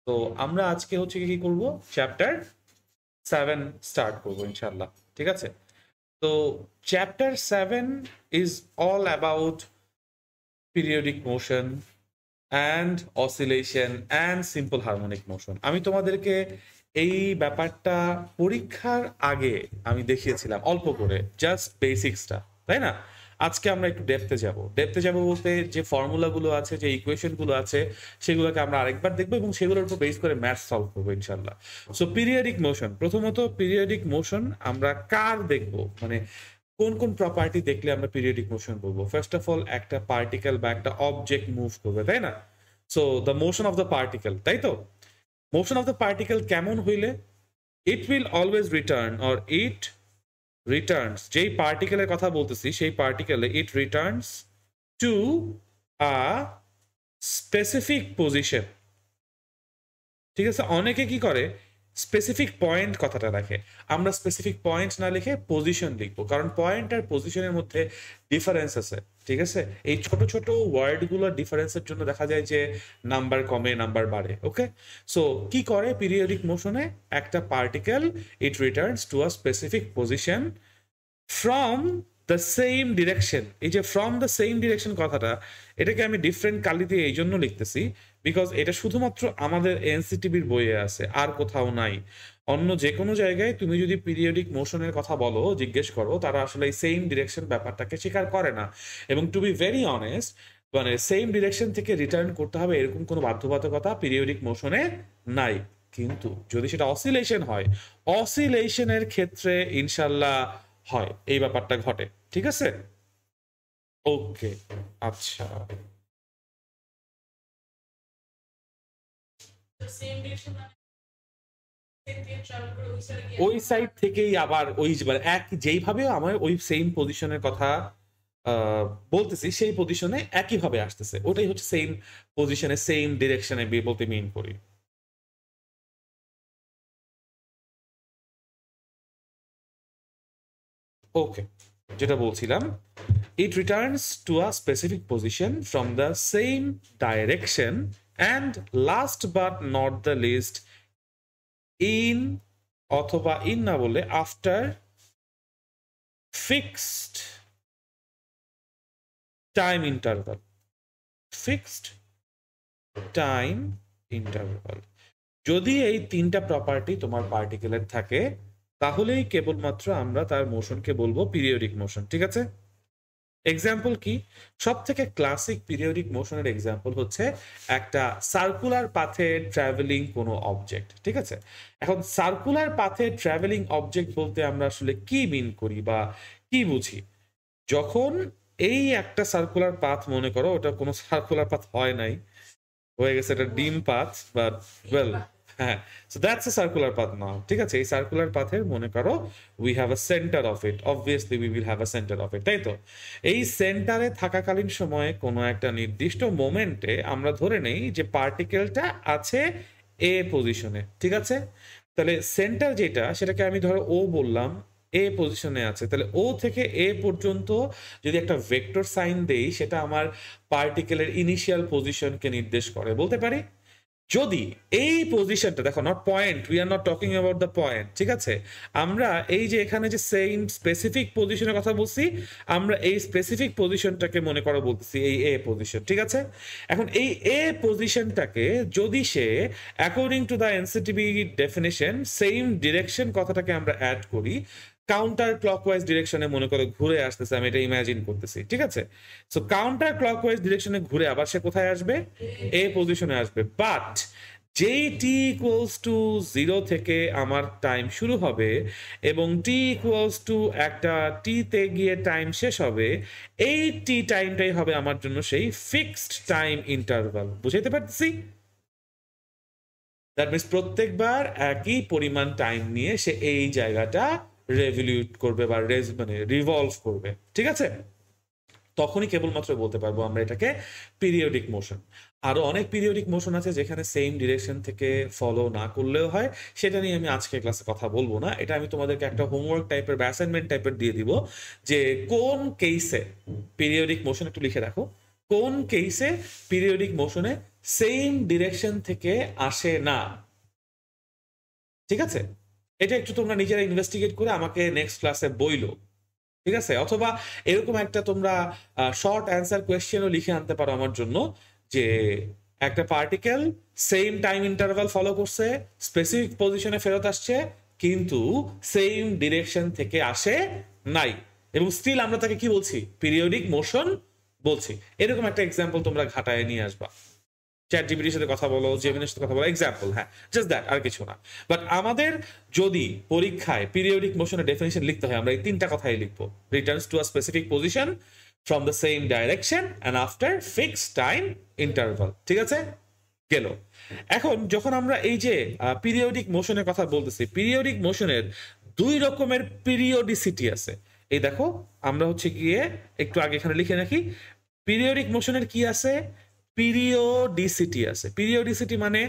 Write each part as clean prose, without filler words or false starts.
তো আমরা আজকে হচ্ছে কি করব, চ্যাপ্টার 7 স্টার্ট করবো ইনশাল্লাহ। ঠিক আছে, তো chapter 7 is all about periodic motion and oscillation and simple harmonic motion. আমি তোমাদেরকে এই ব্যাপারটা পরীক্ষার আগে আমি দেখিয়েছিলাম অল্প করে, জাস্ট বেসিক্সটা, তাই না? আজকে আমরা একটু ডেপথে যাব বলতে যে ফর্মুলাগুলো আছে, যে ইকুয়েশনগুলো আছে, সেগুলোকে আমরা আরেকবার দেখবো এবং সেগুলোর উপর বেস করে ম্যাথ সলভ করবো ইনশাল্লাহ। সো পিরিয়ডিক মোশন, প্রথমত পিরিয়ডিক মোশন আমরা কার দেখবো, মানে কোন কোন প্রপার্টি দেখলে আমরা পিরিয়ডিক মোশন বলবো? ফার্স্ট অফ অল একটা পার্টিকেল বা একটা অবজেক্ট মুভ করবে, তাই না? So the motion of the particle, তাই তো? মোশন অফ দ্য পার্টিকেল কেমন হইলে? It will always return, or it returns, যেই পার্টিকেলের কথা বলতেছি সেই পার্টিকেলে it returns to a specific position. ঠিক আছে, অনেকে কি করে স্পেসিফিক পয়েন্ট কথাটা রাখে, আমরা স্পেসিফিক পয়েন্ট না লিখে পজিশন লিখবো, কারণ পয়েন্ট আর পজিশনের মধ্যে ডিফারেন্স আছে। ঠিক আছে, এই ছোট ছোট ওয়ার্ডগুলোর ডিফারেন্সের জন্য দেখা যায় যে নাম্বার কমে নাম্বার বাড়ে। ওকে, সো কি করে পিরিয়ডিক মোশনে একটা particle, it returns to a specific position from the same direction. এই যে ফ্রম দ্য সেম ডিরেকশন কথাটা, এটাকে আমি ডিফারেন্ট কালি দিয়ে এই জন্য লিখতেছি বিকজ এটা শুধুমাত্র আমাদের এনসিটিভির বইয়ে আছে, আর কোথাও নাই। অন্য যে কোনো জায়গায় তুমি যদি পিরিয়ডিক মোশনের কথা বলো, জিজ্ঞেস করো, তারা আসলে এই সেম ডিরেকশন ব্যাপারটাকে স্বীকার করে না। এবং টু বি ভেরি অনেস্ট, মানে সেম ডিরেকশন থেকে রিটার্ন করতে হবে এরকম কোনো বাধ্যবাধকতা পিরিয়ডিক মোশনে নাই। কিন্তু যদি সেটা অসিলেশন হয়, অসিলেশনের ক্ষেত্রে ইনশাল্লাহ হয়, এই ব্যাপারটা ঘটে। ঠিক আছে, ওকে, আচ্ছা। ওই সাইড থেকেই আবার ওই মানে এক যেইভাবে আমার ওই সেম পজিশনের কথা বলতেছি, সেই পজিশনে একইভাবে আসতেছে, ওটাই হচ্ছে সেম পজিশনে সেম ডিরেকশনে বলতে মিন করি। ওকে, যেটা বলছিলাম, it returns to a specific position from the same direction, and last but not the least, in অথবা in না বলে after fixed time interval, fixed time interval। যদি এই তিনটা প্রপার্টি তোমার পার্টিকেলের থাকে, তাহলেই কেবলমাত্র আমরা তার মোশনকে বলবো পিরিয়ডিক মোশন। ঠিক আছে, এক্সাম্পল কি? সব থেকে ক্লাসিক পিরিয়ডিক মোশনের এক্সাম্পল হচ্ছে একটা সার্কুলার পাথে ট্রাভেলিং কোনো অবজেক্ট। ঠিক আছে, এখন সার্কুলার পাথে ট্রাভেলিং অবজেক্ট বলতে আমরা আসলে কি মিন করি বা কি বুঝি? যখন এই একটা সার্কুলার পাথ, মনে করো ওটা কোনো সার্কুলার পাথ হয় নাই, হয়ে গেছে এটা ডিম পাথ, বাট ওয়েল, হ্যাঁ, so that's a circular path now. ঠিক আছে, এই সার্কুলার পাথের মনে করো we have a centre of it, obviously we will have a centre of it, তাই তো? এই সেন্টারে থাকাকালীন সময়ে কোনো একটা নির্দিষ্ট মোমেন্টে আমরা ধরে নেই যে পার্টিকেলটা আছে এ পজিশনে। ঠিক আছে, তাহলে সেন্টার যেটা, সেটাকে আমি ধরো ও বললাম, এ পজিশনে আছে, তাহলে ও থেকে এ পর্যন্ত যদি একটা ভেক্টর সাইন দেই, সেটা আমার পার্টিকেলের ইনিশিয়াল পজিশনকে নির্দেশ করে, বলতে পারি। যদি এই পজিশনটা দেখো, not point, we are not talking about the point. ঠিক আছে, আমরা এই যে এখানে যে সেম স্পেসিফিক পজিশনের কথা বলছি, আমরা এই স্পেসিফিক পজিশনটাকে মনে করো বলতেছি এই এ পজিশন। ঠিক আছে, এখন এই এ পজিশনটাকে যদি সে according to the NCTB definition same direction কথাটাকে আমরা অ্যাড করি, কাউন্টার ক্লকওয়াইজ ডিরেকশনে মনে করো ঘুরে আসতেছে, আমি এটা ইমাজিন করতেছি। ঠিক আছে, সো কাউন্টার ক্লকওয়াইজ ডিরেকশনে ঘুরে আবার সে কোথায় আসবে? এ পজিশনে আসবে। বাট যেই টি ইকুয়ালস টু 0 থেকে আমার টাইম শুরু হবে এবং টি ইকুয়ালস টু একটা টিতে গিয়ে টাইম শেষ হবে, এই টি টাইমটাই হবে আমার জন্য সেই ফিক্সড টাইম ইন্টারভাল। বুঝাইতে পারতেছি? দ্যাট মিনস প্রত্যেকবার একই পরিমাণ টাইম নিয়ে সে এই জায়গাটা রেভলিউট করবে বা মানে রিভলভ করবে। ঠিক আছে, তখনই কেবলমাত্র বলতে পারবো আমরা এটাকে পিরিয়ডিক মোশন। আরো অনেক পিরিয়ডিক মোশন আছে যেখানে সেম ডিরেকশন থেকে ফলো না করলেও হয়, সেটা নিয়ে আমি আজকে ক্লাসে কথা বলবো না। এটা আমি তোমাদেরকে একটা হোমওয়ার্ক টাইপের বা অ্যাসাইনমেন্ট টাইপের দিয়ে দিব, যে কোন কেসে পিরিয়ডিক মোশন, একটু লিখে রাখো, কোন কেসে পিরিয়ডিক মোশনে সেম ডিরেকশন থেকে আসে না, ঠিক আছে? এটা একটু তোমরা নিজেরা ইনভেস্টিগেট করে আমাকে নেক্সট ক্লাসে বইলো, ঠিক আছে? অথবা এরকম একটা তোমরা শর্ট অ্যান্সার কোয়েশ্চেনও লিখে আনতে পারো আমার জন্য, যে একটা particle same time interval follow করছে, স্পেসিফিক পজিশনে ফেরত আসছে, কিন্তু সেম ডিরেকশন থেকে আসে নাই, এবং স্টিল আমরা তাকে কি বলছি? পিরিয়ডিক মোশন বলছি। এরকম একটা এক্সাম্পল তোমরা ঘাটায় নিয়ে আসবা। চ্যাট জিপিটির সাথে কথা বলো, জেমিনের সাথে কথা বলো, এক্সাম্পল, হ্যাঁ, জাস্ট দ্যাট, আর কিছু না। বাট আমাদের যদি পরীক্ষায় পিরিয়ডিক মোশনের ডেফিনিশন লিখতে হয়, আমরা এই তিনটা কথাই লিখবো: Returns to a specific position from the same direction and after fixed time interval. ঠিক আছে, গেল। এখন যখন আমরা এই যে পিরিয়ডিক মোশনের কথা বলতেছি, পিরিয়ডিক মোশনের দুই রকমের পিরিয়ডিসিটি আছে। এই দেখো, আমরা হচ্ছে গিয়ে একটু আগে এখানে লিখে রাখি, পিরিয়ডিক মোশনের কি আছে? পিরিয়ডিসিটি আছে। পিরিয়ডিসিটি মানে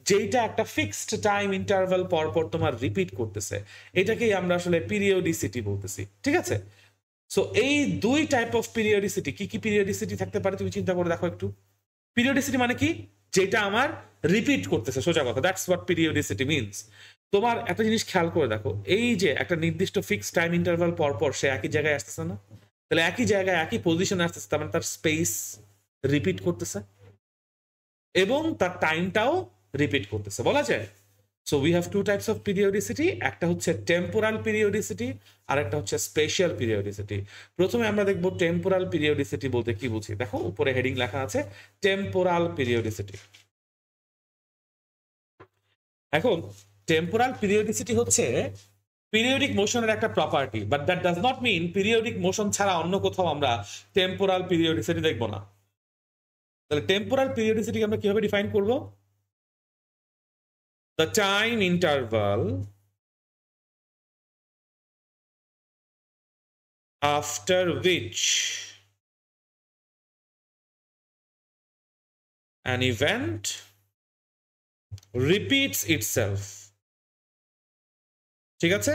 যেটা একটা ফিক্সড টাইম ইন্টারভাল পর পর তোমার রিপিট করতেছে, এটাকেই আমরা আসলে পিরিয়ডিসিটি বলতেছি, ঠিক আছে? সো এই দুই টাইপ অফ পিরিয়ডিসিটি, কি কি পিরিয়ডিসিটি থাকতে পারে তুমি চিন্তা করে দেখো একটু। পিরিয়ডিসিটি মানে কি? যেটা আমার রিপিট করতেছে, সোজা কথা, দ্যাটস হোয়াট পিরিয়ডিসিটি মিনস। তোমার একটা জিনিস খেয়াল করে দেখো, এই যে একটা নির্দিষ্ট ফিক্সড টাইম ইন্টারভাল পর পর সে একই জায়গায় আসতেছে না? তাহলে একই জায়গায় একই পজিশনে আসতেছে, তার মানে তার স্পেস রিপিট করতেছে এবং তার টাইমটাও রিপিট করতেছে, বলা যায়। So we have to types of periodicity, একটা হচ্ছে টেম্পোরাল পিরিয়ডিসিটি আর একটা হচ্ছে স্পেশাল পিরিয়ডিসিটি। প্রথমে আমরা দেখব টেম্পোরাল পিরিয়ডিসিটি বলতে কি বুঝি। দেখো উপরে হেডিং লেখা আছে টেম্পোরাল পিরিয়ডিসিটি। এখন টেম্পোরাল পিরিয়ডিসিটি হচ্ছে পিরিয়ডিক মোশনের একটা property, but that does not mean periodic motion ছাড়া অন্য কোথাও আমরা টেম্পোরাল পিরিয়ডিসিটি দেখব না। তাহলে টেম্পোরাল পিরিয়ডিসিটি আমরা কিভাবে ডিফাইন করব? The time interval after which an event repeats itself. ঠিক আছে?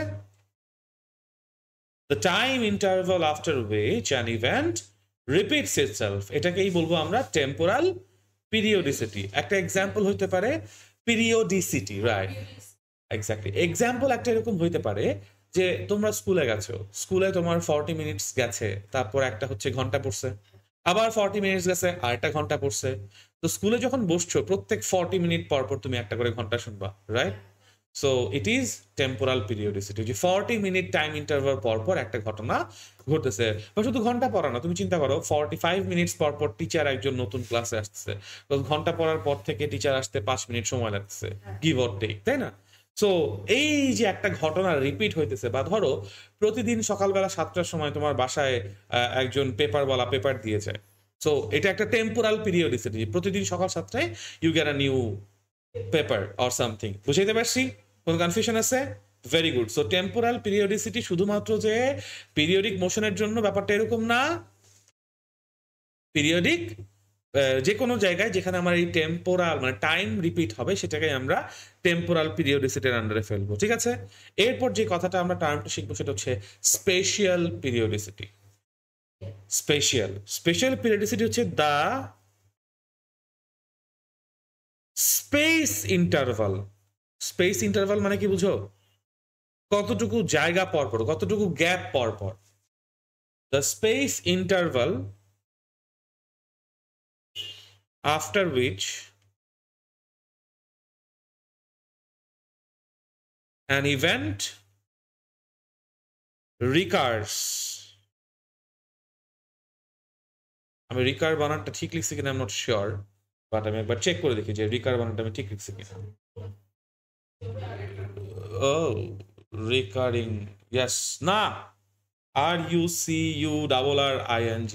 The time interval after which an event repeats itself, এটাকেই বলবো আমরা টেম্পোরাল পিরিয়ডিসিটি। একটা এক্সাম্পল হইতে পারে পিরিয়ডিসিটি, রাইট? এক্স্যাক্টলি। এক্সাম্পল একটা এরকম হইতে পারে যে তোমরা স্কুলে গেছো, স্কুলে তোমার 40 মিনিটস গেছে, তারপর একটা হচ্ছে ঘন্টা পড়ছে, আবার 40 মিনিটস গেছে, আর একটা ঘন্টা পড়ছে। তো স্কুলে যখন বসছো, প্রত্যেক 40 মিনিট পর পর তুমি একটা করে ঘন্টা শুনবা, right? So it is temporal periodicity, যে 40 মিনিট টাইম ইন্টারভাল পর পর একটা ঘটনা ঘটতেছে। বা শুধু ঘন্টা পড়া না, তুমি চিন্তা করো 45 মিনিটস পর পর টিচার একজন নতুন ক্লাসে আসতেছে, তো ঘন্টা পড়ার পর থেকে টিচার আসতে 5 মিনিট সময় লাগছে, গিভ অর টেক, তাই না? সো এই যে একটা ঘটনা রিপিট হইতেছে, বা ধরো প্রতিদিন সকালবেলা 7টার সময় তোমার বাসায় একজন পেপারওয়ালা পেপার দিয়ে যায়। সো এটা একটা টেম্পোরাল পিরিয়ডিসিটি, প্রতিদিন সকাল 7টায় you get a new paper or something. বুঝাইতে পারছি? কোন কনফিউশন আছে? Very good. So temporal periodicity শুধুমাত্র যে পিরিয়ডিক মোশনের জন্য, ব্যাপারটা এরকম না। পিরিয়ডিক যে কোনো জায়গায় যেখানে আমার এই টেম্পোরাল মানে টাইম রিপিট হবে, সেটাকে আমরা টেম্পোরাল পিরিয়ডিসিটির আন্ডারে ফেলবো, ঠিক আছে? এরপর যে কথাটা আমরা টার্মটা শিখবো সেটা হচ্ছে স্পেশাল পিরিয়ডিসিটি। স্পেশাল পিরিয়ডিসিটি হচ্ছে দা স্পেস ইন্টারভাল। স্পেস ইন্টারভাল মানে কি বুঝো? কতটুকু জায়গা পর পর, কতটুকু গ্যাপ পর পর। The space interval after which an event recurs. আমি রিকার বানানটা ঠিক লিখছি কিনা I am not sure, but আমি একবার চেক করে দেখি যে রিকার বানানটা আমি ঠিক লিখছি কিনা। ও রিকারিং, ইয়েস, না, RUCURRING,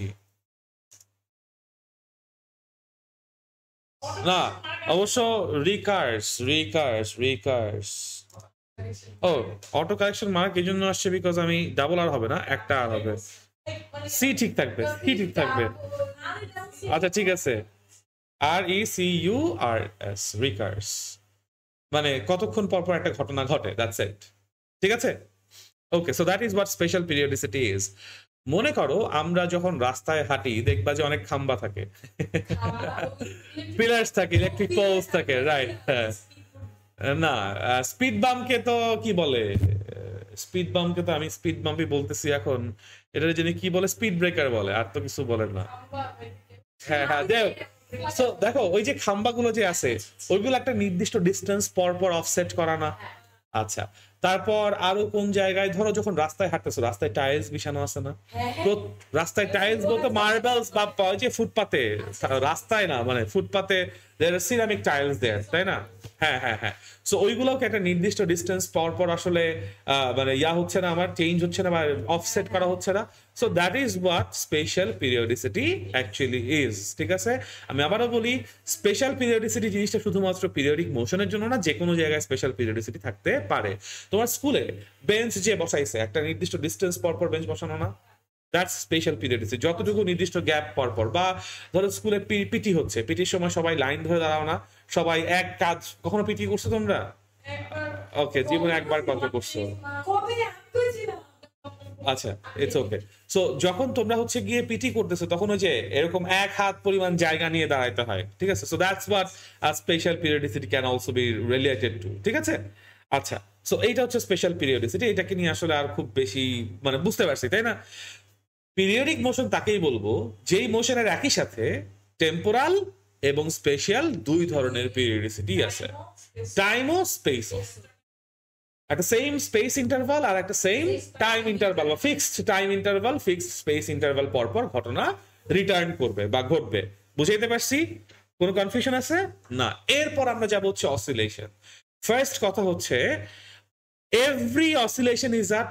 না, অবশ্য রিকার্স। ও অটো কারেকশন মার্ক এই জন্য আসছে বিকজ আমি ডাবল আর হবে না, একটা আর হবে। সি ঠিক থাকবে, সি ঠিক থাকবে। আচ্ছা ঠিক আছে, RECURS, রিকার্স মানে কতক্ষণ পর পর একটা ঘটনা ঘটে, দ্যাটস ইট। ঠিক আছে? Okay, so that is what special periodicity is. মনে করো আমরা যখন রাস্তায় হাঁটি দেখবা যে অনেক খাম্বা থাকে, পিলার্স থাকে, ইলেকট্রিক পোলস থাকে, রাইট? হ্যাঁ, না, স্পিড বাম্পকে তো কি বলে, স্পিড বাম্পকে তো আমি স্পিড বাম্পই বলতেছি এখন, এটা যিনি কি বলে, স্পিড ব্রেকার বলে, আর তো কিছু বলেন না। হ্যাঁ হ্যাঁ, সো দেখো ওই যে খাম্বাগুলো যে আছে ওইগুলো একটা নির্দিষ্ট ডিস্টেন্স পর পর অফসেট করা না? আচ্ছা, তারপর আরো কোন জায়গায় ধরো যখন রাস্তায় হাঁটতেছো, রাস্তায় টাইলস বিছানো আছে না? রাস্তায় টাইলস বলতে মার্বেলস বা ওই যে ফুটপাতে, রাস্তায় না মানে ফুটপাতে সিরামিক টাইলস দেয়, তাই না? হ্যাঁ হ্যাঁ হ্যাঁ। সো ওইগুলোকে একটা নির্দিষ্ট ডিস্টেন্স পর পর আসলে মানে হচ্ছে না, আমার চেঞ্জ হচ্ছে না বা অফসেট করা হচ্ছে না। So that is what special periodicity actually is. ঠিক আছে, আমি আবারও বলি, স্পেশাল পিরিয়ডিসিটি জিনিসটা শুধুমাত্র পিরিয়ডিক মোশনের জন্য না, যে কোনো জায়গায় স্পেশাল পিরিয়ডিসিটি থাকতে পারে। তোমার স্কুলে বেঞ্চ যে বসাইছে একটা নির্দিষ্ট ডিস্টেন্স পর পর বেঞ্চ বসানো না? দ্যাটস স্পেশাল পিরিয়ডিসিটি, যতটুকু নির্দিষ্ট গ্যাপ পর পর। বা ধরো স্কুলে পিটি হচ্ছে, পিটির সময় সবাই লাইন ধরে দাঁড়াও না, সবাই এক কাজ। কখনো পিটি করছো তোমরা? ওকে, জীবনে একবার কত করছো? আচ্ছা, ইটস ওকে। সো যখন তোমরা হচ্ছে গিয়ে পিটি করতেছো তখন ওই যে এরকম এক হাত পরিমাণ জায়গা নিয়ে দাঁড়াইতে হয়, ঠিক আছে? So that's what special periodicity can also be related to, ঠিক আছে? আচ্ছা, সো এইটা হচ্ছে স্পেশাল পিরিয়ডিসিটি, এটাকে নিয়ে আসলে আর খুব বেশি মানে বুঝতে পারছি, তাই না? পিরিয়ডিক মোশন তাকেই বলবো যেই মোশনের একই সাথে টেম্পোরাল এবং স্পেশাল দুই ধরনের পিরিয়ডিসিটি আছে, টাইম ও স্পেস। একটা সেম স্পেস ইন্টারভাল আর একটা সেম টাইম ইন্টারভাল বা fixed time interval, fixed space interval পর পর ঘটনা রিটার্ন করবে বা ঘটবে। বুঝাইতে পারছি? কোনো কনফিউশন আছে? না। এরপর আমরা যাব হচ্ছে অসিলেশন। ফার্স্ট কথা হচ্ছে every oscillation is a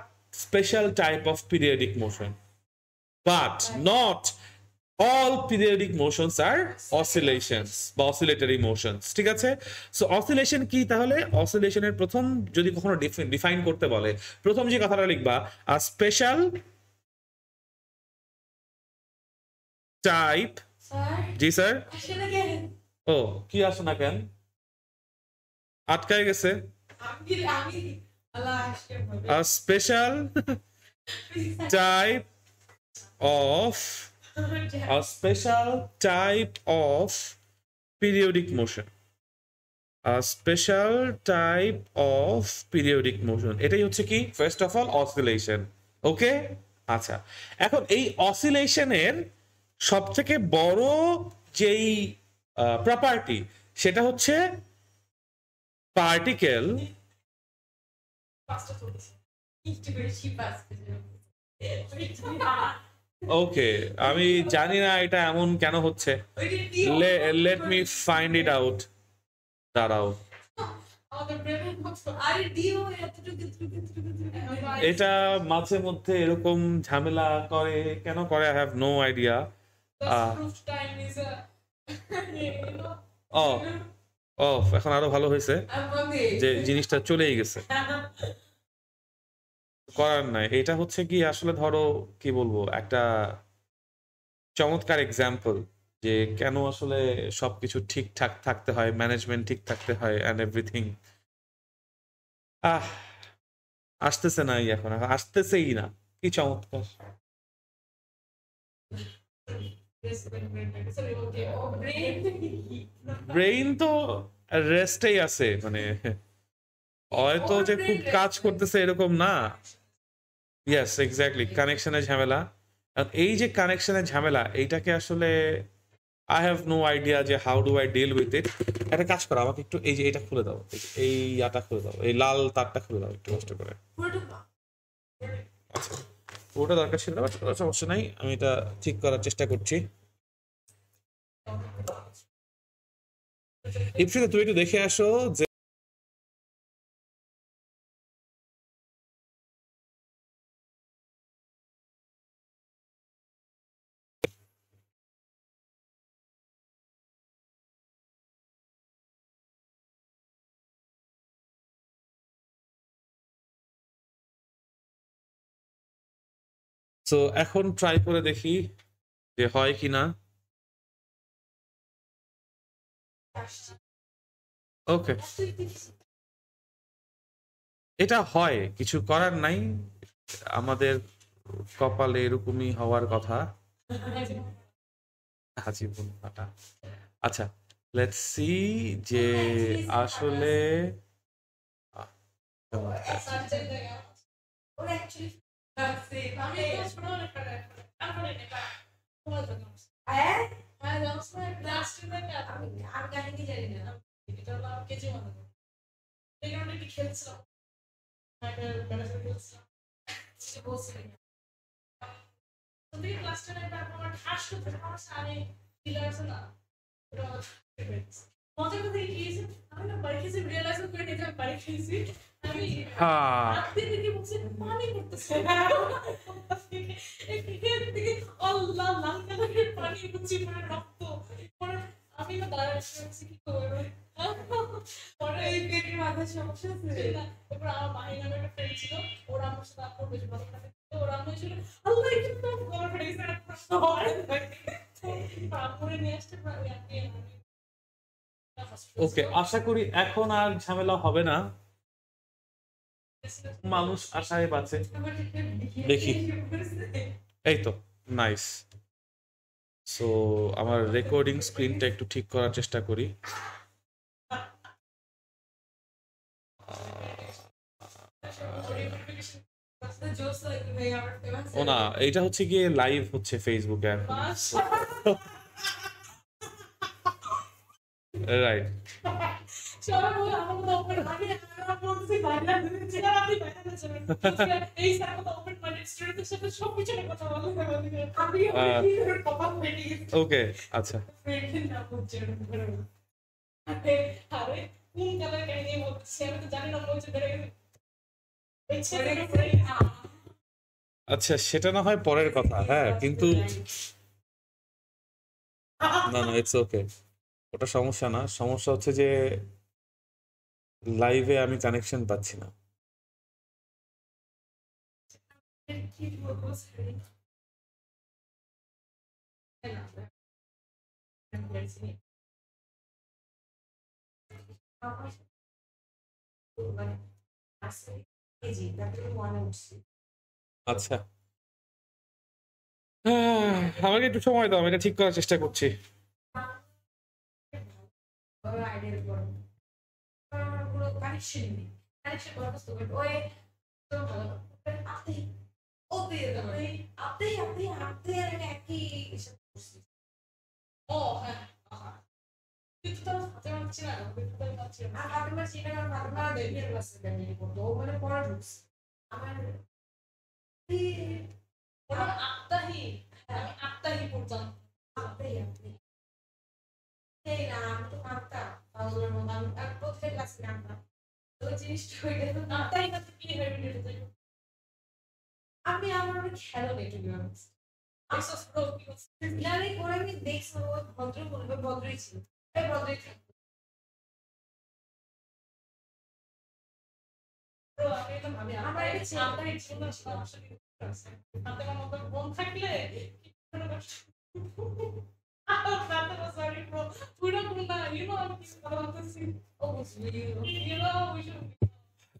special type of periodic motion, but not all periodic motions are oscillations বা oscillatory motions, ঠিক আছে? সো অসিলেশন কি তাহলে? অসিলেশনের প্রথম যদি কখনো ডিফাইন করতে বলে, প্রথম যে কথাটা লিখবা, a special type। জি স্যার। ও, কি আসে না কেন? আটকায় গেছে? a special type of a special type of periodic motion, a special type of periodic motion, এটাই হচ্ছে কি ফার্স্ট অফ অল অসিলেশন। ওকে, আচ্ছা, এখন এই অসিলেশনের সব থেকে বড় যেই প্রপার্টি সেটা হচ্ছে পার্টিকেল। ওকে, আমি জানি না এটা এমন কেন হচ্ছে, let me find it out. দাঁড়াও, এটা মাঝে মধ্যে এরকম ঝামেলা করে, কেন করে আই হ্যাভ নো আইডিয়া। ও ও, এখন আরো ভালো হয়েছে যে জিনিসটা চলেই গেছে, করার নাই। এটা হচ্ছে কি আসলে ধরো কি বলবো, একটা চমৎকার এক্সাম্পল যে কেন আসলে সবকিছু ঠিকঠাক থাকতে হয়, ম্যানেজমেন্ট ঠিক থাকতে হয় এন্ড এভরিথিং। আহ, আসতেছে না, এখন আসতেছেই না, কি চমৎকার। ব্রেইন তো রেস্টেই আছে, মানে হয়তো যে খুব কাজ করতেছে এরকম না। ইয়েস, এক্স্যাক্টলি, কানেকশনের ঝামেলা। এই যে কানেকশনের ঝামেলা, এইটাকে আসলে আই হ্যাভ নো আইডিয়া যে how do I deal with it. একটা কাজ করো, আমাকে একটু এই যে এটা খুলে দাও, এই ইয়াটা খুলে দাও, এই লাল তারটা খুলে দাও একটু কষ্ট করে। আচ্ছা, ওটা দরকার ছিল না, সমস্যা নাই, আমি এটা ঠিক করার চেষ্টা করছি। ইপসিতে তুমি একটু দেখে আসো যে তো এখন ট্রাই করে দেখি যে হয় কিনা। ওকে, এটা হয়, কিছু করার নাই, আমাদের কপালে এরকমই হওয়ার কথা। আজীবন ফাটা। আচ্ছা, লেটস সি যে আসলে আহ, হ্যাঁ, ওকে, আশা করি এখন আর ঝামেলা হবে না, মানুষ আশায় বাঁচে। দেখি, এই তো, নাইস। সো আমার রেকর্ডিং স্ক্রিনটা একটু ঠিক করার চেষ্টা করি। ও না, এইটা হচ্ছে গিয়ে লাইভ হচ্ছে ফেসবুকে এখন। রাইট। ওকে, আচ্ছা। আচ্ছা, সেটা না হয় পরের কথা, হ্যাঁ, কিন্তু না না, ইটস ওকে, ওটা সমস্যা না। সমস্যা হচ্ছে যে লাইভে আমি কানেকশন পাচ্ছি না। আচ্ছা, আমাকে একটু সময় দাও, আমি এটা ঠিক করার চেষ্টা করছি।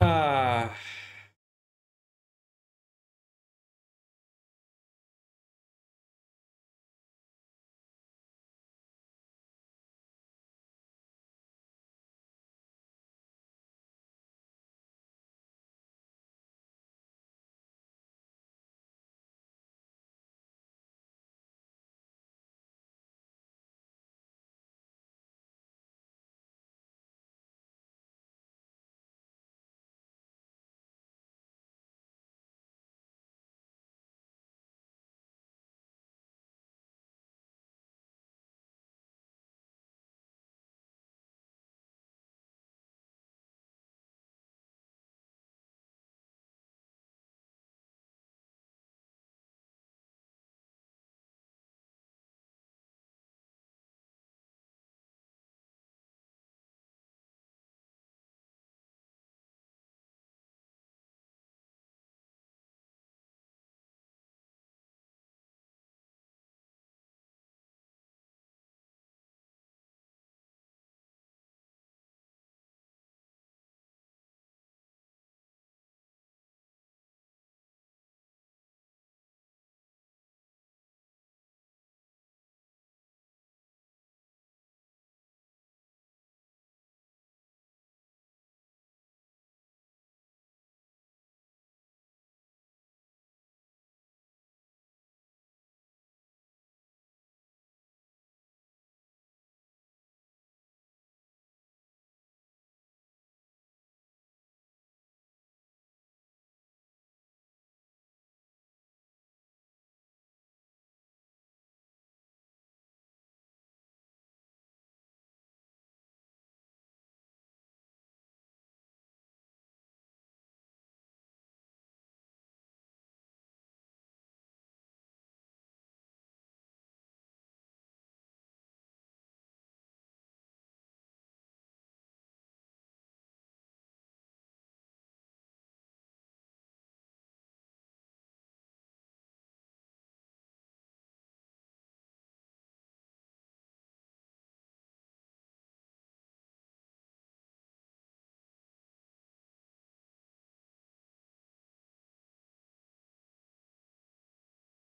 আহ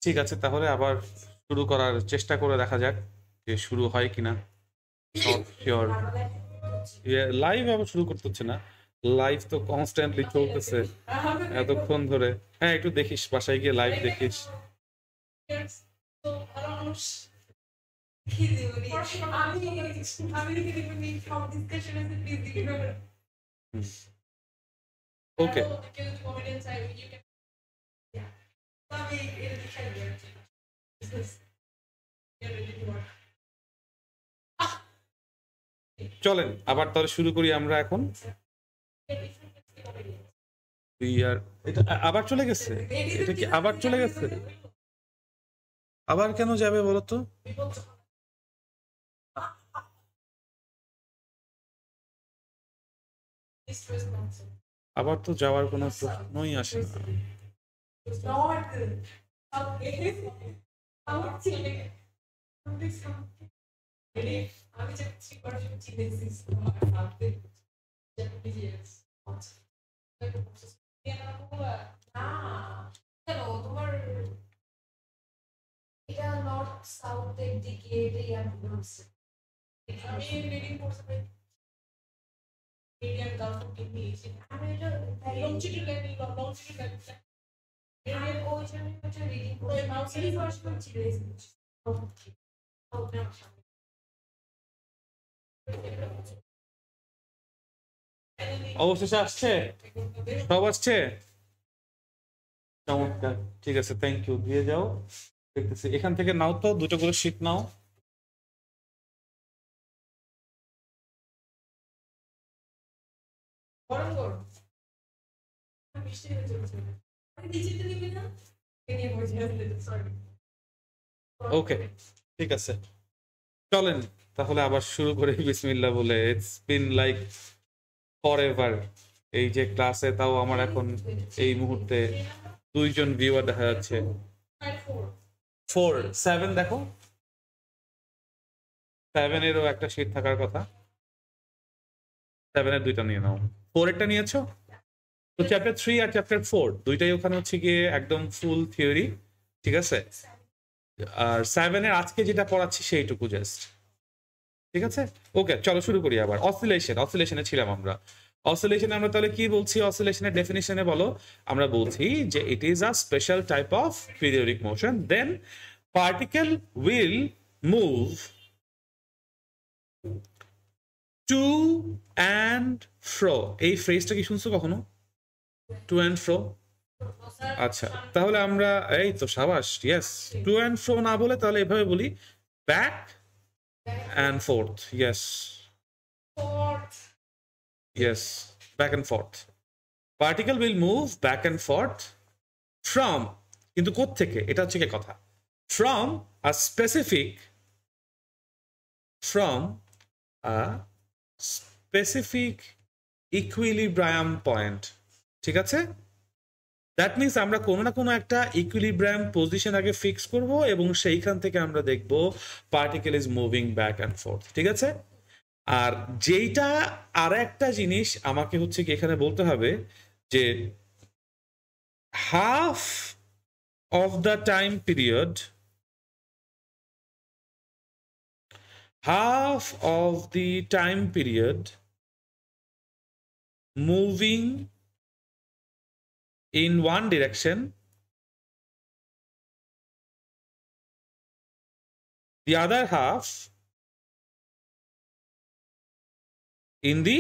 ঠিক আছে, তাহলে আবার শুরু করার চেষ্টা করে দেখা যাক যে শুরু হয় কিনা। Not sure. লাইভ আবার শুরু করতে হচ্ছে না, লাইভ তো কনস্ট্যান্টলি চলতেছে এতক্ষণ ধরে। হ্যাঁ, একটু দেখিস, বাসায় গিয়ে লাইভ দেখিস। ওকে, চলেন আবার তাহলে শুরু করি আমরা এখন। এটা আবার চলে গেছে, এটা কি আবার চলে গেছে? আবার কেন যাবে বলো তো? আবার তো যাওয়ার কোনো প্রশ্নই আসে না। এটা নর্থ সাউথের দিকে এটাই আমি বলছি। আমি রিডিং করতে পারি এরিয়ান গালফ অফ নিয়েছি। আমি এটা লংচিটি লেনি লংচিটি লেনি এরিয়ান ওইখানে হচ্ছে রিডিং করে মাউসের ফার্স্ট করছি রেসিপি ওকে ওকে অবশেষে আসছে, সব আসছে, চমৎকার। ঠিক আছে, থ্যাংক ইউ, দিয়ে যাও। দেখতেছি এখান থেকে নাও, তো দুটো করে শীট নাও। গরম গরম মিষ্টি হয়ে যাচ্ছে আমি নিচেতে নিবি না এনে বসে আছে সরি। ওকে, ঠিক আছে, চলেন তাহলে আবার শুরু করি বিসমিল্লাহ বলে। ইটস বিন লাইক ফরএভার এই যে ক্লাসে, তাও আমার এখন এই মুহূর্তে 2 জন ভিউয়ার দেখা যাচ্ছে। 4 7 দেখো, 7 এরও একটা শীট থাকার কথা। 7 এর দুইটা নিয়ে নাও। 4 এরটা নিয়েছো? তো চ্যাপ্টার 3 আর চ্যাপ্টার 4 দুইটাই ওখানে হচ্ছে গিয়ে একদম ফুল থিওরি, ঠিক আছে। আর 7 এর আজকে যেটা পড়াচ্ছি সেইটুকু জাস্ট, ঠিক আছে। ওকে, চলো শুরু করি আবার। অসিলেশনে ছিলাম আমরা। অসিলেশনে আমরা তাহলে কি বলছি? অসিলেশনের ডেফিনিশনে বলো, আমরা বলছি যে it is a special type of periodic motion, then particle will move to and fro. এই ফ্রেজটা কি শুনছো কখনো? To and fro. আচ্ছা, তাহলে আমরা এই তো সাবাস, ইয়েস। টু অ্যান্ড ফ্রো না বলে তাহলে এভাবে বলি, back and forth. Yes, yes, back and forth. Particle will move back and forth from, কিন্তু কোত্থেকে? এটা হচ্ছে কি কথা, from a specific equilibrium point, ঠিক আছে। দ্যাট মিনস আমরা কোনো না কোনো একটা ইকুইলিব্রিয়াম পজিশন আগে ফিক্স করব এবং সেইখান থেকে আমরা দেখব particle is moving back and fourth, ঠিক আছে। আর যেইটা আর একটা জিনিস আমাকে হচ্ছে কি এখানে বলতে হবে যে half of the time period, half of the time period moving in one direction, the other half in the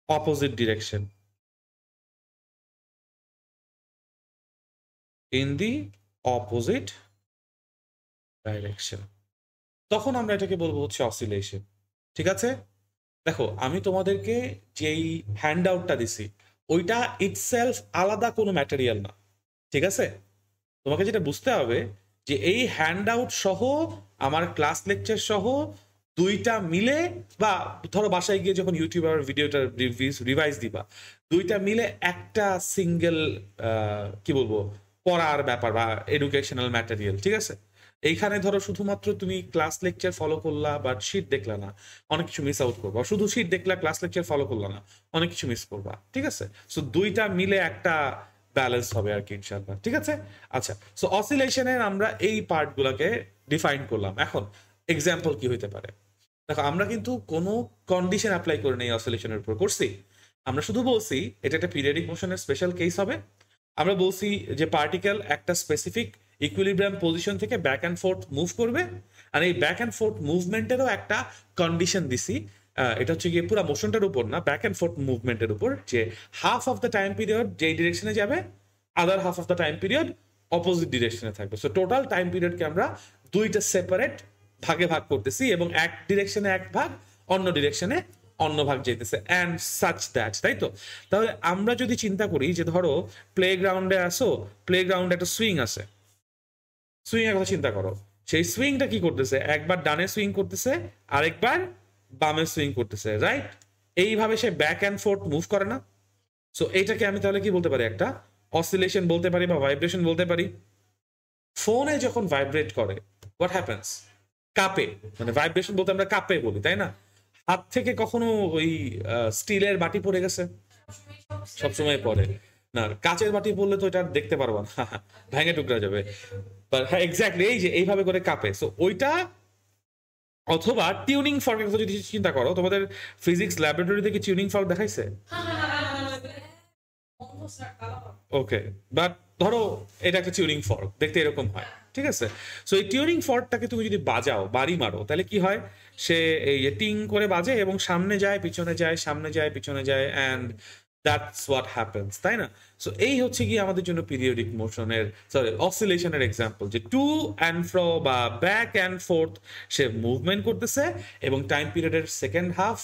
opposite direction, in the opposite direction, তখন আমরা এটাকে বলবো হচ্ছে অসিলেশন, ঠিক আছে। দেখো, আমি তোমাদেরকে যেই হ্যান্ড আউটটা দিছি ওইটা ইটসেলফ আলাদা কোনো ম্যাটেরিয়াল না, ঠিক আছে। তোমাকে যেটা বুঝতে হবে যে এই হ্যান্ড আউট সহ আমার ক্লাস লেকচার সহ দুইটা মিলে, বা ধরো বাসায় গিয়ে যখন ইউটিউবে আবার ভিডিওটা রিভাইজ দিবা, দুইটা মিলে একটা সিঙ্গেল কি বলবো পড়ার ব্যাপার বা এডুকেশনাল ম্যাটেরিয়াল, ঠিক আছে। এইখানে ধরো শুধুমাত্র তুমি ক্লাস লেকচার ফলো করলা বাট শিট দেখলা না, অনেক কিছু মিস আউট করবা। শুধু শিট দেখলা, ক্লাস লেকচার ফলো করলা না, অনেক কিছু মিস করবা, ঠিক আছে। সো দুইটা মিলে একটা ব্যালেন্স হবে আর কি ইনশাআল্লাহ। ঠিক আছে, আচ্ছা। সো অসিলেশনের আমরা এই পার্টগুলোকে ডিফাইন করলাম। এখন এক্সাম্পল কি হইতে পারে? দেখো আমরা কিন্তু কোনো কন্ডিশন অ্যাপ্লাই করে নেই অসিলেশনের উপর, করছি? আমরা শুধু বলছি এটা একটা পিরিয়ডিক মোশনের স্পেশাল কেস হবে। আমরা বলছি যে পার্টিকেল একটা স্পেসিফিক ইকুইলিব্রিয়াম পজিশন থেকে ব্যাক অ্যান্ড ফোর্থ মুভ করবে, আর এই ব্যাক অ্যান্ড ফোর্থ মুভমেন্টেরও একটা কন্ডিশন দিছি। এটা হচ্ছে গিয়ে পুরো মোশনটার উপর না, ব্যাক অ্যান্ড ফোর্থ মুভমেন্টের উপর, যে half of the time period যেই ডিরেকশনে যাবে, other half of the time period opposite ডিরেকশনে থাকবে। সো টোটাল টাইম পিরিয়ডকে আমরা দুইটা সেপারেট ভাগে ভাগ করতেছি, এবং এক ডিরেকশনে এক ভাগ, অন্য ডিরেকশনে অন্য ভাগ যেতেছে, অ্যান্ড সাচ দ্যাট, তাই তো? তাহলে আমরা যদি চিন্তা করি যে ধরো প্লে গ্রাউন্ডে আসো, প্লে গ্রাউন্ডে একটা সুইং আছে, সুইং এর কথা চিন্তা করো। সেই সুইংটা কি করতেছে? একবার ডানে সুইং করতেছে, আরেকবার বামে সুইং করতেছে, রাইট? এইভাবে সে ব্যাক অ্যান্ড ফোর্থ মুভ করে না? সো এইটাকে আমি তাহলে কি বলতে পারি? একটা অসিলেশন বলতে পারি বা ভাইব্রেশন বলতে পারি। ফোনে যখন ভাইব্রেট করে, হোয়াট হ্যাপেন্স? কাঁপে, মানে ভাইব্রেশন বলতে আমরা কাঁপে বলি, তাই না? হাত থেকে কখনো ওই স্টিলের বাটি পড়ে গেছে? সবসময় পড়ে না। কাচের বাটি পড়লে তো এটা দেখতে পারবো না, ভেঙে টুকরা যাবে। হ্যাঁ এক্স্যাক্টলি, এই যে এইভাবে করে কাঁপে। সো ওইটা, অথবা টিউনিং ফর্কের কথা যদি চিন্তা করো, তোমাদের ফিজিক্স ল্যাবরেটরিতে কি টিউনিং ফর্ক দেখাইছে? ওকে, বাট ধরো এটা একটা টিউনিং ফর্ক, দেখতে এরকম হয়, ঠিক আছে? সো এই টিউনিং ফর্কটাকে তুমি যদি বাজাও, বাড়ি মারো, তাহলে কি হয়? সে এই টিং করে বাজে এবং সামনে যায় পিছনে যায়, সামনে যায় পিছনে যায়, অ্যান্ড দ্যাটস হোয়াট হ্যাপেন্স, তাই না? সো এই হচ্ছে কি আমাদের জন্য পিরিয়ডিক মোশনের, সরি অসিলেশনের এক্সাম্পল, যে টু অ্যান্ড ফ্রো বা back and fourth say movement করতেছে, এবং টাইম পিরিয়ডের সেকেন্ড হাফ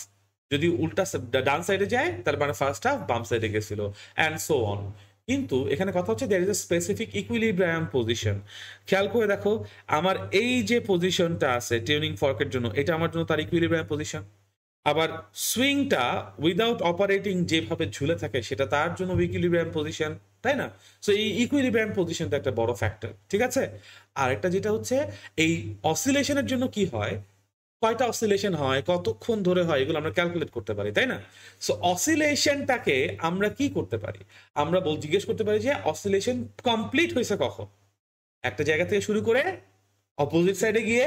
যদি উল্টা ডান সাইডে যায়, তার মানে ফার্স্ট হাফ বাম সাইডে গেছিল, অ্যান্ড সো অন। কিন্তু এখানে কথা হচ্ছে there is a specific equilibrium position. খেয়াল করে দেখো, আমার এই যে পজিশনটা আছে টিউনিং ফর্কের জন্য, এটা আমার জন্য তার ইকুইলিব্রিয়াম পজিশন। আবার সুইংটা উইদাউট অপারেটিং যেভাবে ঝুলে থাকে, সেটা তার জন্য ইকুইলিব্রিয়াম পজিশন, তাই না? সো এই ইকুইলিব্রিয়াম পজিশনটা একটা বড় ফ্যাক্টর, ঠিক আছে? আর একটা যেটা হচ্ছে এই অসিলেশনের জন্য কি হয়, কয়টা অসিলেশন হয়, কতক্ষণ ধরে হয়, এগুলো আমরা ক্যালকুলেট করতে পারি, তাই না? সো অসিলেশনটাকে আমরা কি করতে পারি? আমরা জিজ্ঞেস করতে পারি যে অসিলেশন কমপ্লিট হয়েছে কখন? একটা জায়গা থেকে শুরু করে অপোজিট সাইডে গিয়ে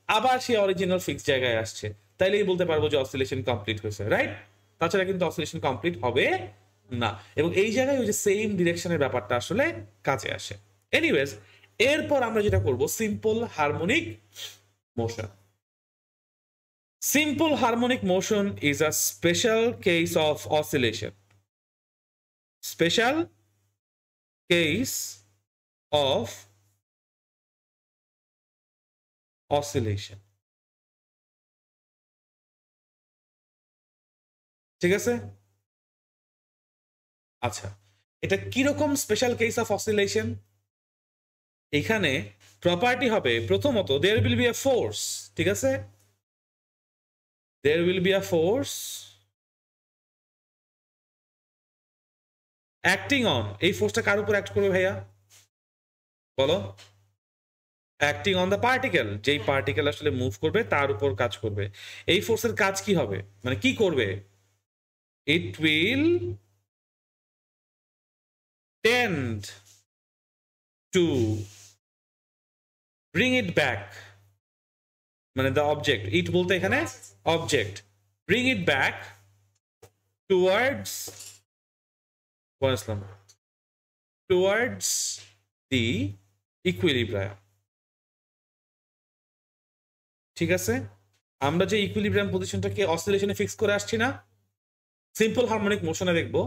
আবার সে অরিজিনাল ফিক্স জায়গায় আসছে, তাইলেই বলতে পারবো যে অসিলেশন কমপ্লিট হয়েছে, রাইট? তাছাড়া কিন্তু অসিলেশন কমপ্লিট হবে না। এবং এই জায়গায় ওই যে সেম ডিরেকশনের ব্যাপারটা আসলে কাজে আসে। এনিওয়েজ, এরপর আমরা যেটা করব, simple harmonic motion. Simple harmonic motion is a special case of oscillation. Special case of oscillation. ঠিক আছে? আচ্ছা, এটা কিরকম স্পেশাল কেস অফ অসিলেশন? এখানে প্রপার্টি হবে প্রথমত, there will be a force, ঠিক আছে? There will be a force acting on, এই ফোর্সটা কার উপর অ্যাক্ট করবে ভাইয়া বলো? অ্যাক্টিং অন দ্য পার্টিকেল, যেই পার্টিকেল আসলে মুভ করবে তার উপর কাজ করবে। এই ফোর্সের কাজ কি হবে, মানে কি করবে? It will tend to bring it back, মানে দ্য অবজেক্ট, ইট বলতে এখানে object, bring it back towards the equilibrium. ঠিক আছে? আমরা যে ইকুইলিব্রিয়াম পজিশনটাকে অসিলেশনে ফিক্স করে আসছি না, সিম্পল হারমোনিক মোশনে দেখবো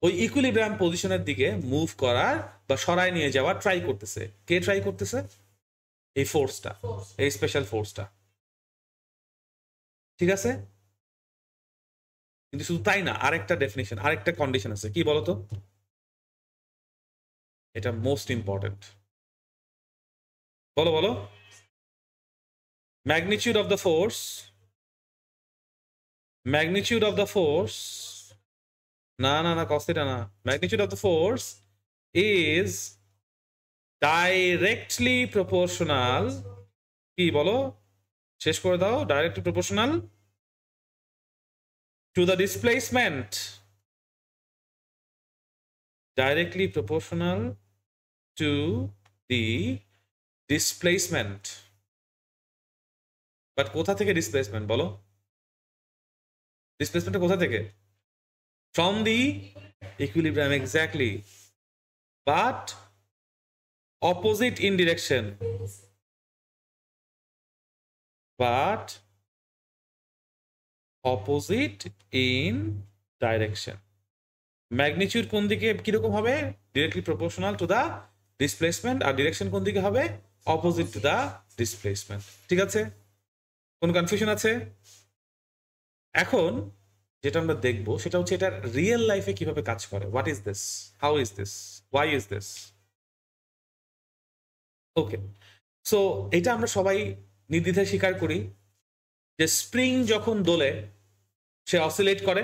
ওই ইকুইলিব্রিয়াম পজিশনের দিকে মুভ করার বা সরায় নিয়ে যাওয়ার ট্রাই করতেছে। কে ট্রাই করতেছে? এই ফোর্সটা, এই স্পেশাল ফোর্সটা, ঠিক আছে? কিন্তু শুধু তাই না, আরেকটা ডেফিনিশন, আরেকটা কন্ডিশন আছে, কি বলতো? এটা মোস্ট ইম্পর্টেন্ট, বলো বলো। magnitude of the force, magnitude of the force, না না না কস্তিটা না, magnitude of the force is directly proportional, কি বলো, শেষ করে দাও, directly proportional to the displacement directly proportional to the displacement. But কোথা থেকে ডিসপ্লেসমেন্ট বলো? ডিসপ্লেসমেন্টটা কোথা থেকে? From the equilibrium, exactly, but opposite in direction, but opposite in direction. Magnitude কোন দিকে কিরকম হবে? Directly proportional to the displacement, আর ডিরেকশন কোন দিকে হবে? Opposite to the displacement. ঠিক আছে, কোন কনফিউশন আছে? এখন যেটা আমরা দেখবো সেটা হচ্ছে এটা রিয়েল লাইফে কিভাবে কাজ করে। What is this, how is this, why is this? Okay, so এটা আমরা সবাই নির্দ্বিধায় স্বীকার করি যে স্প্রিং যখন দোলে সে অসিলেট করে,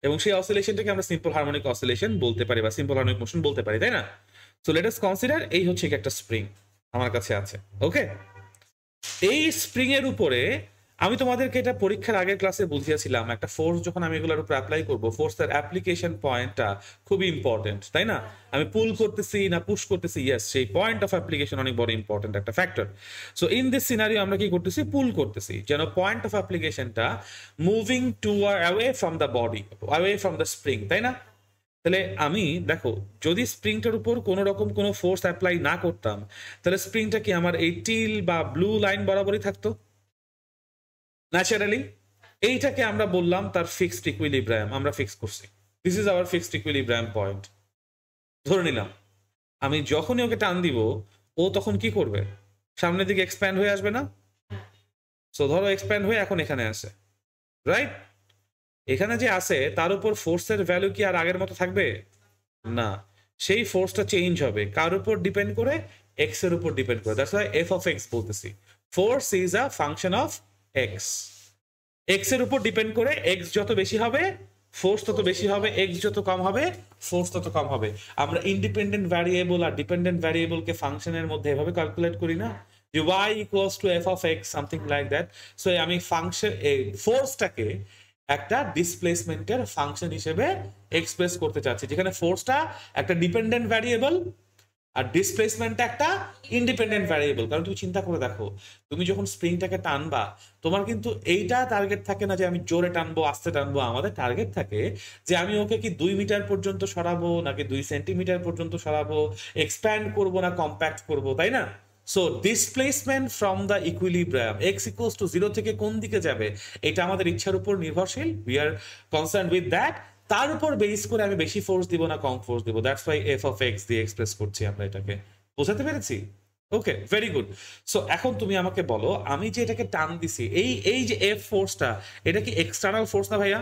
এবং সেই অসিলেশনটাকে আমরা সিম্পল হারমোনিক অসিলেশন বলতে পারি বা সিম্পল হারমোনিক মোশন বলতে পারি, তাই না? সো লেট আস কনসিডার এই হচ্ছে একটা স্প্রিং আমার কাছে আছে। ওকে, এই স্প্রিং এর উপরে আমি তোমাদেরকে এটা পরীক্ষার আগের ক্লাসে বুঝিয়েছিলাম, একটা ফোর্স যখন আমি এগুলোর উপর অ্যাপ্লাই করবো, ফোর্সের অ্যাপ্লিকেশন পয়েন্টটা খুবই ইম্পর্টেন্ট, তাই না? আমি পুল করতেছি না পুশ করতেছি, ইয়েস, সেই পয়েন্ট অফ অ্যাপ্লিকেশন অনেক বড় ইম্পর্টেন্ট একটা factor. So in this scenario আমরা কি করতেছি? পুল করতেছি, যেন পয়েন্ট অফ অ্যাপ্লিকেশনটা moving to away from the body, away from the spring, তাই না? তাহলে আমি দেখো, যদি স্প্রিংটার উপর কোনো রকম কোনো ফোর্স অ্যাপ্লাই না করতাম, তাহলে স্প্রিংটা কি আমার এই টিল বা ব্লু লাইন বরাবরই থাকতো ন্যাচারালি। এইটাকে আমরা বললাম তার ফিক্সড ইকুইলিব্রিয়াম, আমরা ফিক্স করছি, this is our fixed equilibrium point. ধরে নিলাম আমি যখনই ওকে টান দিব, ও তখন কি করবে? সামনের দিকে এক্সপ্যান্ড হয়ে আসবে না? সো ধরো এক্সপ্যান্ড হয়ে এখন এখানে আসে, রাইট? এখানে যে আছে তার উপর ফোর্সের ভ্যালু কি আর আগের মতো থাকবে? না, সেই ফোর্সটা চেঞ্জ হবে। কার উপর ডিপেন্ড করে? এক্স এর উপর ডিপেন্ড করে। That's why F of X বলতেছি। Force is a function of X. X এর উপর ডিপেন্ড করে, এক্স যত বেশি হবে ফোর্স তত বেশি হবে, এক্স যত কম হবে ফোর্স তত কম হবে। আমরা ইন্ডিপেন্ডেন্ট ভ্যারিয়েবল আর ডিপেন্ডেন্ট ভ্যারিয়েবলকে ফাংশনের মধ্যে এভাবে ক্যালকুলেট করি না, যে y equals to F of x, something like that. So আমি ফাংশন ফোর্সটাকে একটা ডিসপ্লেসমেন্টের ফাংশন হিসেবে এক্সপ্রেস করতে চাচ্ছি, যেখানে ফোর্সটা একটা ডিপেন্ডেন্ট ভ্যারিয়েবল আর ডিসপ্লেসমেন্টটা একটা ইন্ডিপেন্ডেন্ট ভ্যারিয়েবল। কারণ তুমি চিন্তা করে দেখো, তুমি যখন স্প্রিংটাকে টানবা, তোমার কিন্তু এইটা টার্গেট থাকে না যে আমি জোরে টানবো আস্তে টানবো। আমাদের টার্গেট থাকে যে আমি ওকে কি 2 মিটার পর্যন্ত সরাবো নাকি 2 সেন্টিমিটার পর্যন্ত সরাবো, এক্সপ্যান্ড করবো না কম্প্যাক্ট করবো, তাই না? So displacement from the equilibrium x equals two 0 থেকে কোন দিকে যাবে, এটা আমাদের ইচ্ছার উপর নির্ভরশীল। We are concern with that. তার উপর বেস করে আমি বেশি ফোর্স দিব না কম ফোর্স দিব। That's why F of x দিয়ে এক্সপ্রেস করছি আমরা এটাকে। বোঝাতে পেরেছি? ওকে, ভেরি গুড। সো এখন তুমি আমাকে বলো, আমি যে এটাকে টান দিছি, এই যে এফ ফোর্সটা, এটা কি এক্সটার্নাল ফোর্স না ভাইয়া?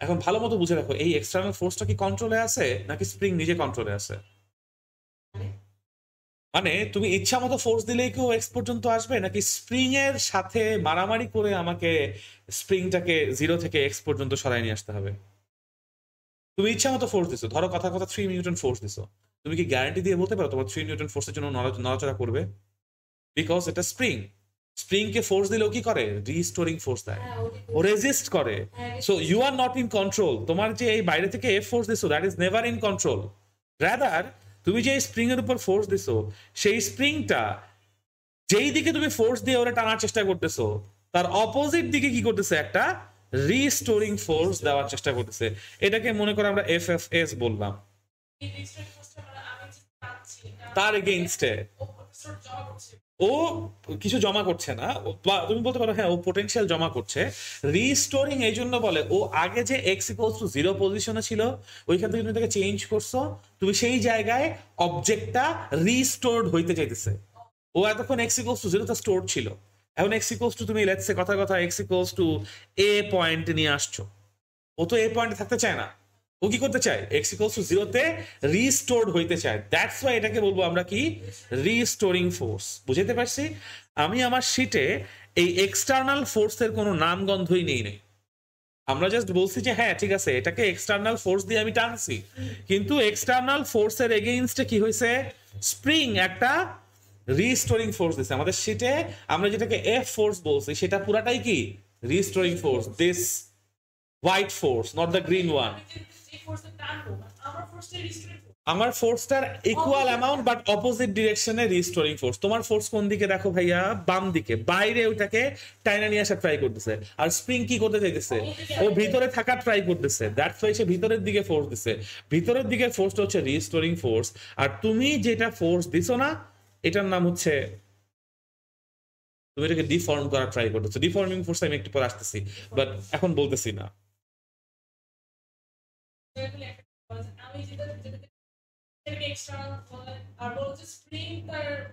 এখন ভালো মতো বুঝে রাখো, এই এক্সটার্নাল ফোর্সটা কি কন্ট্রোলে আছে নাকি স্প্রিং নিজে কন্ট্রোলে আছে? মানে তুমি ইচ্ছা মতো ফোর্স দিলেই কেউ এক্স পর্যন্ত আসবে, নাকি স্প্রিং এর সাথে মারামারি করে আমাকে স্প্রিংটাকে 0 থেকে এক্স পর্যন্ত সরাই নিয়ে আসতে হবে? তুমি ইচ্ছা মতো ফোর্স দিছো, ধরো কথা 3 নিউটন ফোর্স দিছো, তুমি কি গ্যারান্টি দিয়ে বলতে পারো তোমার 3 নিউটন ফোর্সের জন্য নড়াচড়া করবে? বিকজ এটা স্প্রিং। স্প্রিং কে ফোর্স দিলেও কি করে? রিস্টোরিং ফোর্স দেয়, ও রেজিস্ট করে। So you are not in control. তোমার যে এই বাইরে থেকে এফ ফোর্স দিছো, that is never in control. Rather তুমি যে স্প্রিং এর উপর ফোর্স দিছো, সেই স্প্রিংটা যেই দিকে তুমি ফোর্স দিয়ে ওরা টানার চেষ্টা করতেছো, তার অপোজিট দিকে কি করতেছে? একটা রিস্টোরিং ফোর্স দেওয়ার চেষ্টা করতেছে। এটাকে মনে করে আমরা এফ এফ এস বললাম। তার এগেইনস্টে ও কিছু জমা করছে না, তুমি বলতে পারো হ্যাঁ ও পোটেনশিয়াল জমা করছে। রিস্টোরিং এই জন্য বলে, ও আগে যে এক্স ইকুয়ালস টু 0 পজিশনে ছিল, ওইখান থেকে তুমি তাকে চেঞ্জ করছো, তুমি সেই জায়গায় অবজেক্টটা রিস্টোরড হইতে চাইতেছে। ও এতক্ষণ এক্স ইকুয়ালস টু 0 তে স্টোর ছিল, এখন এক্স ইকুয়ালস টু তুমি লেটস সে কথা x equals to A point নিয়ে আসছো। ও তো এ পয়েন্টে থাকতে চায় না, ও কি করতে চায়? এক্স ইকুয়ালস টু 0 তে রিস্টোরড হইতে চায়। দ্যাটস ওয়াই এটাকে বলবো আমরা কি? Restoring force. বুঝতে পারছি? আমি আমার শীটে এই এক্সটার্নাল ফোর্সের কোনো নামগন্ধই নেই। আমরা জাস্ট বলছি যে হ্যাঁ ঠিক আছে, এটাকে এক্সটার্নাল ফোর্স দিয়ে আমি টানছি, কিন্তু এক্সটার্নাল ফোর্সের এগেইনস্টে কি হয়েছে? স্প্রিং একটা রিস্টোরিং ফোর্স দিচ্ছে আমাদের শীটে। আমরা যেটাকে এফ ফোর্স বলছি, সেটা পুরাটাই কি? Restoring force. This white force, not the green one. আমার ফোর্সটার ইকুয়াল অ্যামাউন্ট বাট অপোজিট ডিরেকশনে রিস্টোরিং ফোর্স। তোমার ফোর্স কোন দিকে দেখো ভাইয়া? বাম দিকে, বাইরে ওটাকে টাইনা নিয়ে আসা ট্রাই করতেছে। আর স্প্রিং কি করতে চাইতেছে? ও ভিতরে থাকা ট্রাই করতেছে, দ্যাটস ওয়াই সে ভিতরের দিকে ফোর্স দিছে। ভিতরের দিকে ফোর্সটা হচ্ছে রিস্টোরিং ফোর্স, আর তুমি যেটা ফোর্স দিছো না, এটার নাম হচ্ছে, তুমি এটাকে ডিফর্ম করার ট্রাই করতেছো। ডিফর্মিং ফোর্স আমি একটু পরে আসতেছি, বাট এখন বলতেছি না।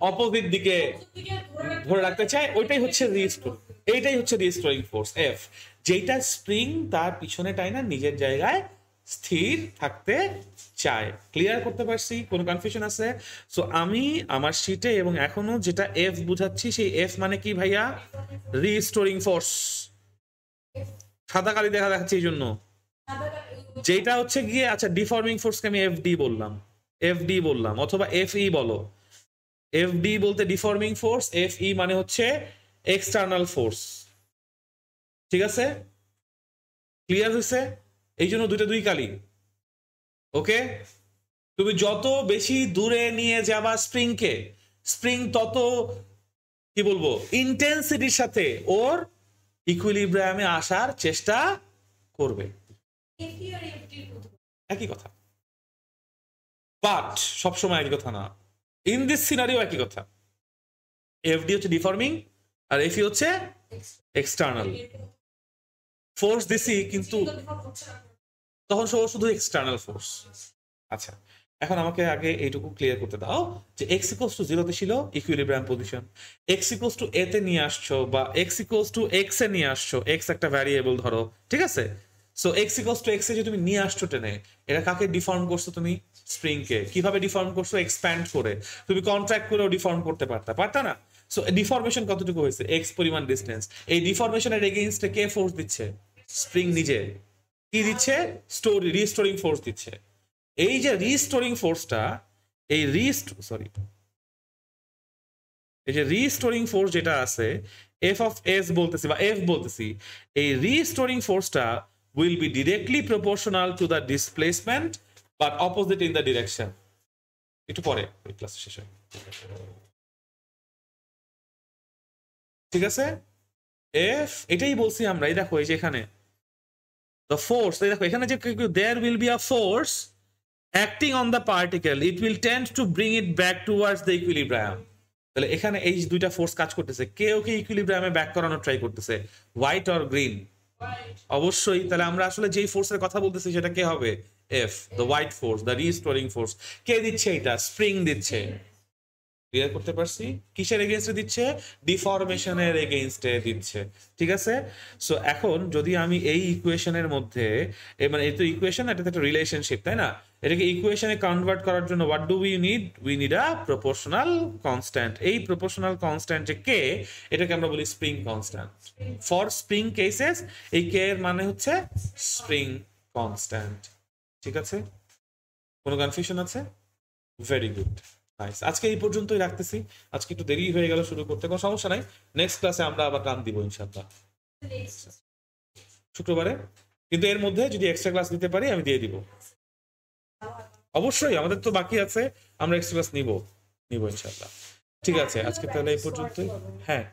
অপোজিট দিকে ধরে রাখতে চায়, ওইটাই হচ্ছে রিস্টোর, এইটাই হচ্ছে রিস্টোরিং ফোর্স এফ, যেটা স্প্রিং তার পিছনে টাইনা নিজের জায়গায় স্থির থাকতে চায়। ক্লিয়ার করতে পারছি? কোনো কনফিউশন আছে? সো আমি আমার শীটে এবং এখনো যেটা এফ বুঝাচ্ছি, সেই এফ মানে কি ভাইয়া? Restoring force. সাদা কালি দেখা দেখাচ্ছে এই জন্য, যেটা হচ্ছে গিয়ে, আচ্ছা ডিফর্মিং ফোর্সকে আমি এফ ডি বললাম, এফ ডি বললাম, অথবা এফ ই বলো। এফ ডি বলতে ডিফর্মিং ফোর্স, এফ ই মানে হচ্ছে এক্সটার্নাল ফোর্স। ঠিক আছে? ক্লিয়ার হয়েছে? এই জন্য দুইটা দুই কালি। ওকে, তুমি যত বেশি দূরে নিয়ে যাবা স্প্রিংকে, স্প্রিং তত কি বলবো ইন্টেন্সিটির সাথে ওর ইকুইলিব্রিয়ামে আসার চেষ্টা করবে। একই কথা, বাট সবসময় একই কথা না। ইন দিস সিনারিও একই কথা। এফডি হচ্ছে ডিফর্মিং আর এফই হচ্ছে এক্সটার্নাল ফোর্স দিছি, কিন্তু তখন শুধু এক্সটার্নাল ফোর্স। আচ্ছা, এখন আমাকে আগে এইটুকু ক্লিয়ার করতে দাও যে এক্স ইকুয়ালস টু 0 তে ছিল equilibrium position, X equals to A তে নিয়ে আসছো বা এক্স ইকুয়ালস টু এক্স এ নিয়ে আসছো, এক্স একটা ভ্যারিয়েবল ধরো, ঠিক আছে? So X equals to X এ যে তুমি নিয়ে আসছো টেনে, এটা কাকে ডিফর্ম করছো তুমি? স্প্রিং কে। কিভাবে ডিফর্ম করছো? এক্সপ্যান্ড করে। তুমি কন্ট্রাক্ট করেও ডিফর্ম করতে পারতা না? সো ডিফর্মেশন কতটুকু হয়েছে? এক্স পরিমাণ ডিসটেন্স। এই ডিফর্মেশনের এগেইনস্টে কে ফোর্স দিচ্ছে? স্প্রিং নিজে। কি দিচ্ছে? রিস্টোরিং ফোর্স দিচ্ছে। এই যে রিস্টোরিং ফোর্সটা, এই রিস্টোরিং ফোর্স যেটা আছে, এফ অফ এস বলতেছি বা এফ বলতেছি, এই রিস্টোরিং ফোর্সটা will be directly proportional to the displacement but opposite in the direction. একটু পরে ক্লাস শেষ হয়, ঠিক আছে? এফ এটাই বলছি আমরা। এই দেখো, এই যে এখানে the force, দেখো এখানে যে there will be a force acting on the particle, it will tend to bring it back towards the equilibrium. তাহলে এখানে এই দুইটা ফোর্স কাজ করতেছে, কে ওকে ইকুইলিব্রিয়ামে ব্যাক করানোর ট্রাই করতেছে? White or green? অবশ্যই। তাহলে আমরা আসলে যেই ফোর্সের কথা বলতেছি সেটা কে হবে? F, the white force, the restoring force. কে দিচ্ছে এটা? স্প্রিং দিচ্ছে। ক্লিয়ার করতে পারছি? কিসের এগেইনস্টে দিচ্ছে? ডিফরমেশনের এগেইনস্টে দিচ্ছে। ঠিক আছে? সো এখন যদি আমি এই ইকুয়েশনের মধ্যে, মানে এই তো ইকুয়েশন, এটা একটা রিলেশনশিপ, তাই না? এটাকে ইকুয়েশনে কনভার্ট করার জন্য what do we need? We need a proportional constant. এই প্রপোর্শনাল কনস্ট্যান্ট যে কে, এটাকে আমরা বলি spring constant. For spring cases এই কে এর মানে হচ্ছে স্প্রিং কনস্ট্যান্ট। ঠিক আছে? কোনো কনফিউশন আছে? Very good, nice. আজকে এই পর্যন্তই রাখতেছি। আজকে একটু দেরি হয়ে গেল শুরু করতে, কোনো সমস্যা নাই। নেক্সট ক্লাসে আমরা আবার টান দিব ইনশাআল্লাহ শুক্রবারে। কিন্তু এর মধ্যে যদি এক্সট্রা ক্লাস দিতে পারি আমি দিয়ে দিব। অবশ্যই, আমাদের তো বাকি আছে, আমরা এক্সট্রা ক্লাস নিব ইনশাআল্লাহ। ঠিক আছে, আজকে তাহলে এই পর্যন্তই। হ্যাঁ।